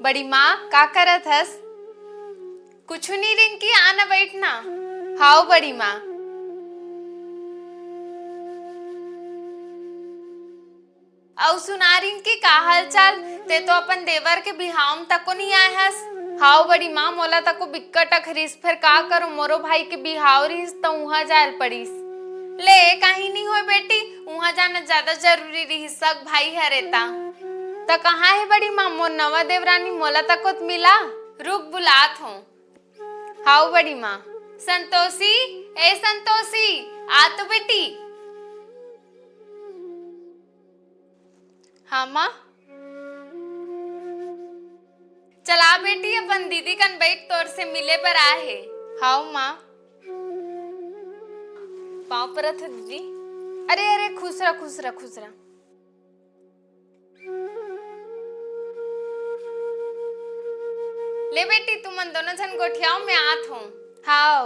बड़ी माँ का करत हस? कुछ नहीं रिंकी, आना बैठना। हाओ बड़ी माँ। औ सुना रिंकी का हाल चाल? ते तो अपन देवर के बिहाव में तको नहीं आए हस। हाओ बड़ी माँ, मोला तको बिक्कट अखरीस, फिर का करो, मोरो भाई के बिहाव रहीस तो उहाँ जायल पड़ीस। ले कहीं नहीं हो बेटी, उहाँ जाना ज्यादा जरूरी रही, सग भाई हरेता। त कहाँ है बड़ी माँ? मोर नवा देवरानी मोला तकोत मिला। रुक बुलात हूँ। हाउ बड़ी माँ। संतोषी, ए संतोषी, आ तो बेटी। हाँ माँ। चला बेटी, अपन दीदी कन बैठ तोर से मिले पर आए है। हाउ माँ। पाँव परत है दीदी। अरे अरे, खुश रह खुश रह खुश रह। ले बेटी, तुम मन दोनों जन गोठियाओ, मैं आत हूँ। हाओ।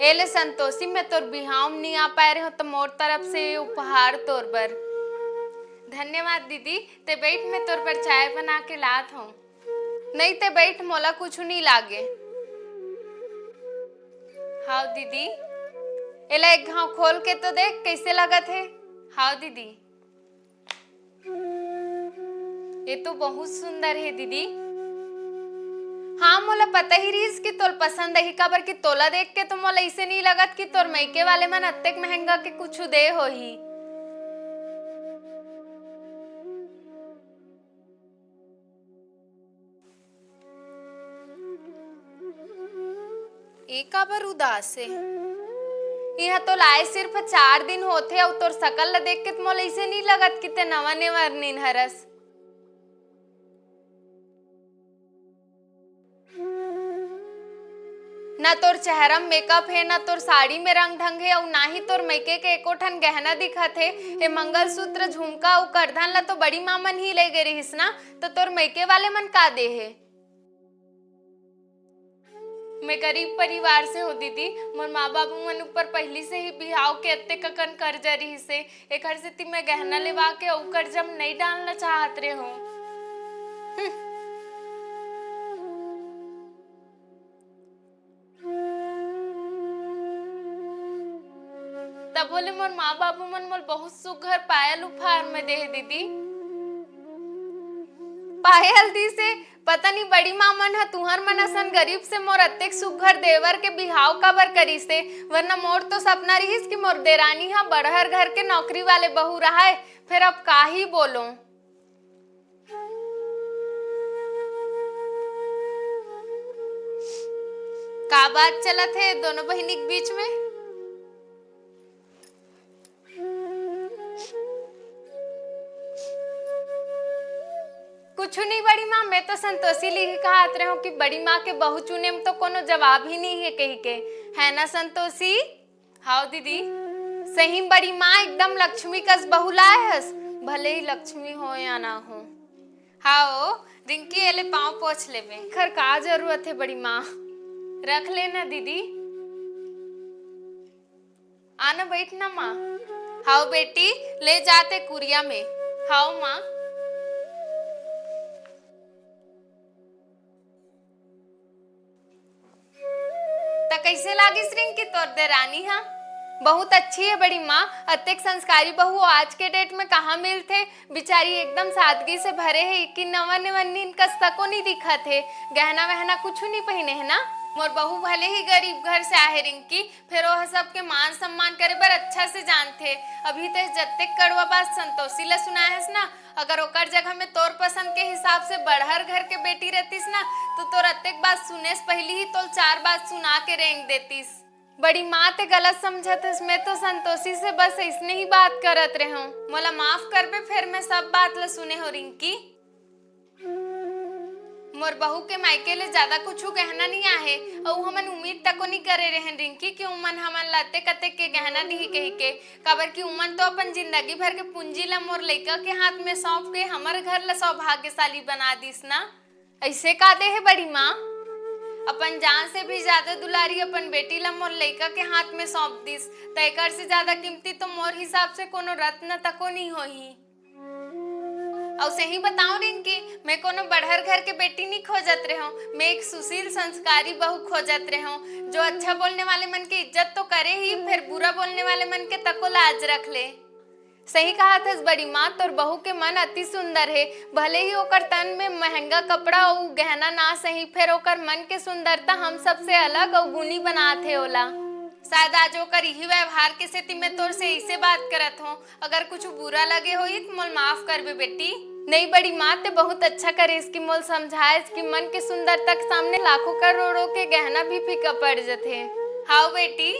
ए ले संतोषी, मैं तोर बिहाव नहीं आ पाए रहे हो तो मोर तरफ से उपहार तोर बर। धन्यवाद दीदी। ते बैठ, मैं तोर पर चाय बना के लात हूँ। नहीं ते बैठ, मोला कुछ नहीं लागे। हाउ दीदी। एला एक घाव खोल के तो देख कैसे लगत है। हाउ दीदी। ये तो बहुत सुंदर है दीदी। हाँ, मोला पता ही रहीस कि तोर पसंद है, काबर कि तोला देख के तो मोला इसे नहीं लगत कि तोर मायके वाले मन अत्तेक महंगा के कुछ दे होही। एक काबर उदास है? यह तो लाए सिर्फ 4 दिन होते और तोर शकल ला देख के तो मोला इसे नहीं लगत कि ते नवा नेवर नीन हरस। ना तोर चेहरा में मेकअप है, ना तोर साड़ी में रंग ढंग है, और ना ही तोर मैके के एको ठन गहना दिखत है। ये मंगलसूत्र, झुमका और करधन ला तो बड़ी माँ मन ही ले गए रहिस ना, तो तोर मैके वाले मन का दे है? मैं गरीब परिवार से हूँ दीदी। मोर माँ बाबू मन ऊपर पहली से ही बिहाव के अत्ते ककन कर्जा रही से, एक हर से मैं गहना लेवा के और कर्जा में नहीं डालना चाहत रहे हूँ। तब बोले मोर माँ बाबू मन मोल बहुत सुघर पायल उपहार में दे दीदी। पायल दी से पता नहीं बड़ी माँ मन है तुहर मन असन गरीब से मोर अत्तेक सुघर देवर के बिहाव काबर करी से, वरना मोर तो सपना रहीस कि मोर देरानी हा बड़हर घर के नौकरी वाले बहू रहा है। फिर अब का ही बोलो। का बात चलत है दोनों बहिनी के बीच में? कुछ नहीं बड़ी माँ, मैं तो संतोषी ली कहत रहे हूँ कि बड़ी माँ के बहू चुने में तो कोनो जवाब ही नहीं है कही के, है ना संतोषी? हाउ दीदी। सही बड़ी माँ, एकदम लक्ष्मी कस बहू लाए हस, भले ही लक्ष्मी हो या ना हो। हाओ रिंकी, एले पाँव पोछ ले में खर का जरूरत है बड़ी माँ, रख लेना दीदी। आना बैठना माँ। हाओ बेटी, ले जाते कुरिया में। हाओ माँ। कैसे लागिस रिंकी तोर देरानी? हाँ बहुत अच्छी है बड़ी माँ, अत्तेक संस्कारी बहू आज के डेट में कहाँ मिलते। बिचारी एकदम सादगी से भरे है कि नवा नेवन्नी इनका सको नहीं दिखत है, गहना वहना कुछ नहीं पहने है ना। मोर बहू भले ही गरीब घर से आहे रिंकी, फिर वह सबके मान सम्मान करे बर अच्छा से जानते। अभी तक जत्तेक कड़वा बात संतोषी ला सुनाए हस ना, अगर ओकर जगह में तोर पसंद के हिसाब से बड़हर घर के बेटी रहतीस ना, तो तोर अत्तेक बात सुने से पहले ही तोल 4 बात सुना के रेंग देतीस। बड़ी माँ ते गलत समझत हस, मैं तो संतोषी से बस इसने ही बात करत रहे हूँ, मोला माफ कर बे, फिर मैं सब बात ला सुने हो रिंकी। मोर बहू के मायके ले ज्यादा कुछ गहना नहीं आहे, और हमन उम्मीद तको नहीं करे रहे रिंकी कि उमन हमन लाते कते के गहना दी कही के, काबर कि उमन तो अपन जिंदगी भर के पूंजी ला मोर लइका के हाथ में सौंप के हमर घर ला सौभाग्यशाली बना दिस ना। ऐसे का दे है बड़ी माँ? अपन जान से भी ज्यादा दुलारी अपन बेटी ला मोर लइका के हाथ में सौंप दिस, तो एकर से ज्यादा कीमती तो मोर हिसाब से कोनो रत्न तको नहीं होही। और सही बताऊं रिंकी, मैं कोनो बढ़र घर के बेटी नहीं खोजत रहे हूँ, मैं एक सुशील संस्कारी बहू खोजत रहे हूँ जो अच्छा बोलने वाले मन की इज्जत तो करे ही, फिर बुरा बोलने वाले मन के तको लाज रख ले। सही कहा था बड़ी माँ, तोर बहू के मन अति सुंदर है, भले ही ओकर तन में महंगा कपड़ा और गहना ना सही, फिर ओकर मन के सुंदरता हम सबसे अलग और गुनी बनात है ओला। शायद आज ओकर यही व्यवहार के स्थिति में तोर से इसे बात करत हो, अगर कुछ बुरा लगे हो तो मोल माफ करबे बेटी। नहीं बड़ी माँ, ते बहुत अच्छा करे इसकी मोल समझाए कि मन के सुंदरता के सामने लाखों करोड़ों के गहना भी फीका पड़ जाते। हाँ बेटी।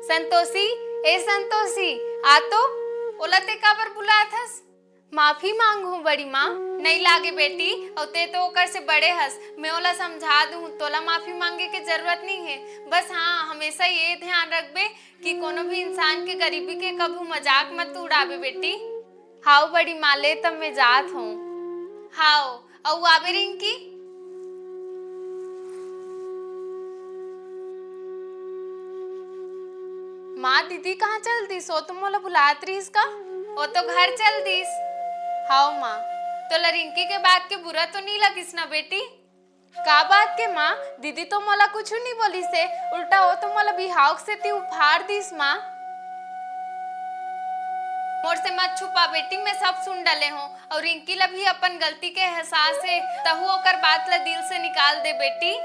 संतोषी, ए संतोषी, आ तो ओला ते काबर बुलाया थस? माफी मांगू बड़ी माँ। नहीं लागे बेटी, और ते तो ओकर से बड़े हस, मैं ओला समझा दूं, तोला माफी मांगे के जरूरत नहीं है। बस हाँ, हमेशा ये ध्यान रखबे कि कोनो भी इंसान के गरीबी के कभू मजाक मत उड़ाबे बेटी। हाउ बड़ी माँ, ले तब मैं जात हूँ। हाउ औ आबे रिंकी। माँ दीदी कहाँ चल दी? सो तुम मोला बुलात रहीस का? वो तो घर चल दीस। हाउ माँ, तो रिंकी के बात के बुरा तो नहीं लगिस ना बेटी? का बात के माँ? दीदी तो मोला कुछ नहीं बोली से, उल्टा वो तो मोला बिहाव से ती उफाड़ दीस माँ। मोर से मत छुपा बेटी, मैं सब सुन डले हूँ, और रिंकी ला भी अपन गलती के एहसास है, तहु ओकर बात ला दिल से निकाल दे बेटी।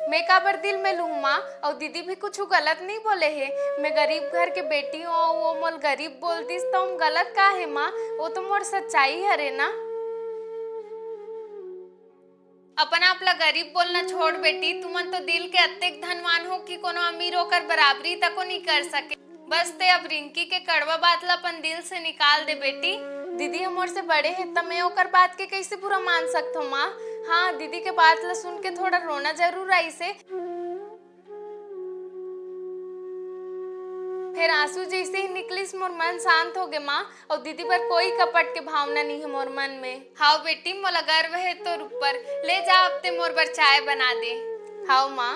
मैं काबर दिल में लूँ माँ, और दीदी भी कुछ गलत नहीं बोले है। मैं गरीब घर के बेटी हूँ, वो मोल गरीब बोल दिस तो हम गलत का है माँ? वो तो मोर सच्चाई हरे ना। अपन आप ला गरीब बोलना छोड़ बेटी, तुमन तो दिल के अत्यंत धनवान हो कि कोनो अमीर होकर बराबरी तक को नहीं कर सके। बस ते अब रिंकी के कड़वा बात ला अपन दिल से निकाल दे बेटी। दीदी हमोर से बड़े हैं, तब मैं ओकर बात के कैसे बुरा मान सकता हूँ माँ? हाँ, दीदी के बात ला सुन के थोड़ा रोना जरूर आई से, फिर आंसू जैसे ही निकलिस मोर मन शांत हो गए माँ, और दीदी पर कोई कपट के भावना नहीं है मोर मन में। हाउ बेटी, मोला गर्व है तोर ऊपर, ले जा अब ते मोर बर चाय बना दे। हाउ माँ।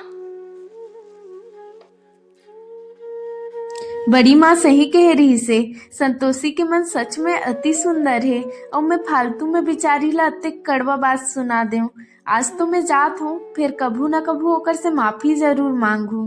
बड़ी माँ सही कह रही से, संतोषी के मन सच में अति सुंदर है, और मैं फालतू में बेचारी ला अत्ते कड़वा बात सुना दूं। आज तो मैं जात हूँ, फिर कभू न कभू होकर से माफी जरूर मांगू।